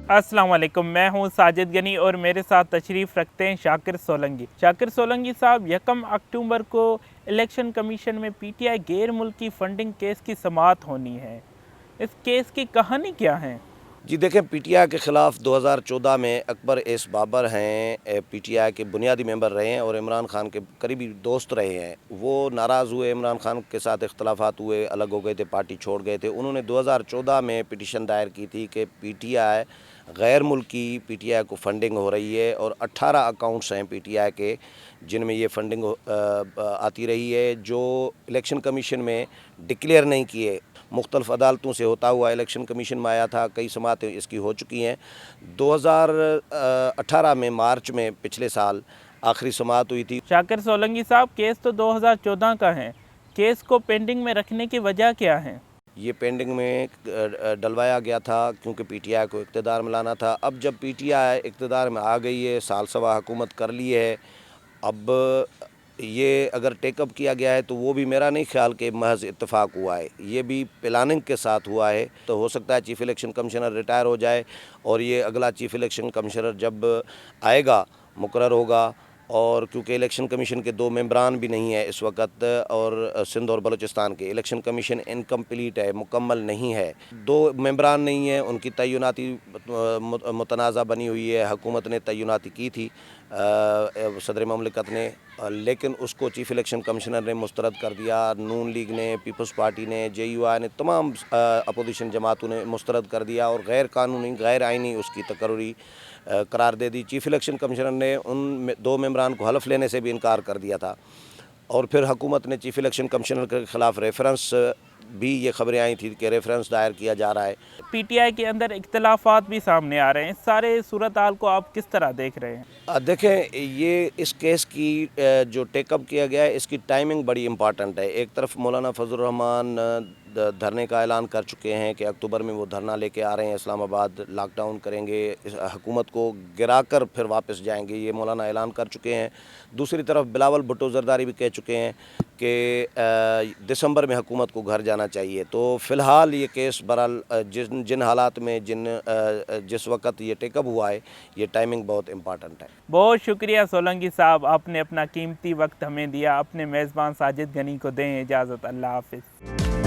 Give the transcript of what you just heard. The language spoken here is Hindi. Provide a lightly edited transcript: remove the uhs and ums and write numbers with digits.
अस्सलाम वालेकुम, मैं हूं साजिद गनी और मेरे साथ तशरीफ़ रखते हैं शाकिर सोलंकी। शाकिर सोलंकी साहब, 1 अक्टूबर को इलेक्शन कमीशन में पीटीआई गैर मुल्की फंडिंग केस की समाअत होनी है। इस केस की कहानी क्या है? जी देखें, पीटीआई के ख़िलाफ़ 2014 में अकबर एस बाबर हैं, पीटीआई के बुनियादी मेंबर रहे हैं और इमरान खान के करीबी दोस्त रहे हैं। वो नाराज़ हुए, इमरान खान के साथ इख्तलाफात हुए, अलग हो गए थे, पार्टी छोड़ गए थे। उन्होंने 2014 में पिटीशन दायर की थी कि पीटीआई गैर मुल्की पीटीआई को फंडिंग हो रही है और 18 अकाउंट्स हैं पीटीआई के जिनमें ये फंडिंग आती रही है, जो इलेक्शन कमीशन में डिक्लेयर नहीं किए। मुख्तलिफ़ अदालतों से होता हुआ इलेक्शन कमीशन में आया था, कई समातें इसकी हो चुकी हैं। 2018 में मार्च में पिछले साल आखिरी समात हुई थी। शाकिर सोलंकी साहब, केस तो 2014 का है। केस को पेंडिंग में रखने की वजह क्या है? ये पेंडिंग में डलवाया गया था क्योंकि पीटीआई को इक़्तिदार में लाना था। अब जब पीटीआई इक़्तिदार में आ गई है, साल सवा हुकूमत कर ली है, अब ये अगर टेकअप किया गया है तो वो भी मेरा नहीं ख्याल कि महज इत्तेफाक हुआ है, ये भी प्लानिंग के साथ हुआ है। तो हो सकता है चीफ़ इलेक्शन कमिश्नर रिटायर हो जाए और ये अगला चीफ़ इलेक्शन कमिश्नर जब आएगा, मुकर्रर होगा। और क्योंकि इलेक्शन कमीशन के 2 मेंबरान भी नहीं है इस वक्त और सिंध और बलूचिस्तान के इलेक्शन कमीशन इनकम्प्लीट है, मुकम्मल नहीं है। 2 मेंबरान नहीं है, उनकी तय्युनाती मुतनाज़ा बनी हुई है। हुकूमत ने तय्युनाती की थी सदर ममलिकत ने, लेकिन उसको चीफ़ इलेक्शन कमिश्नर ने मुस्तरद कर दिया। नून लीग ने, पीपल्स पार्टी ने, JUI ने, तमाम अपोजिशन जमातों ने मुस्तरद कर दिया और गैर कानूनी, गैर आइनी उसकी तकर्री करार दे दी। चीफ़ इलेक्शन कमिश्नर ने उन 2 मेंबरान को हलफ लेने से भी इनकार कर दिया था और फिर हुकूमत ने चीफ़ इलेक्शन कमिश्नर के ख़िलाफ़ रेफरेंस भी ये खबरें आई थी कि रेफरेंस दायर किया जा रहा है। पीटीआई के अंदर इख्तलाफात भी सामने आ रहे हैं। सारे सूरत हाल को आप किस तरह देख रहे हैं? देखें, ये इस केस की जो टेकअप किया गया है, इसकी टाइमिंग बड़ी इम्पॉर्टेंट है। एक तरफ मौलाना फजल रहमान धरने का ऐलान कर चुके हैं कि अक्टूबर में वो धरना लेके आ रहे हैं इस्लामाबाद, लॉकडाउन करेंगे, इस हुकूमत को गिराकर फिर वापस जाएंगे, ये मौलाना ऐलान कर चुके हैं। दूसरी तरफ बिलावल भुट्टो जरदारी भी कह चुके हैं कि दिसंबर में हुकूमत को घर जाना चाहिए। तो फ़िलहाल ये केस बहरहाल जिन हालात में जिस वक्त ये टेकअप हुआ है, ये टाइमिंग बहुत इम्पॉर्टेंट है। बहुत शुक्रिया सोलंकी साहब, आपने अपना कीमती वक्त हमें दिया। अपने मेज़बान साजिद गनी को दें इजाज़त। अल्लाह हाफ़िज़।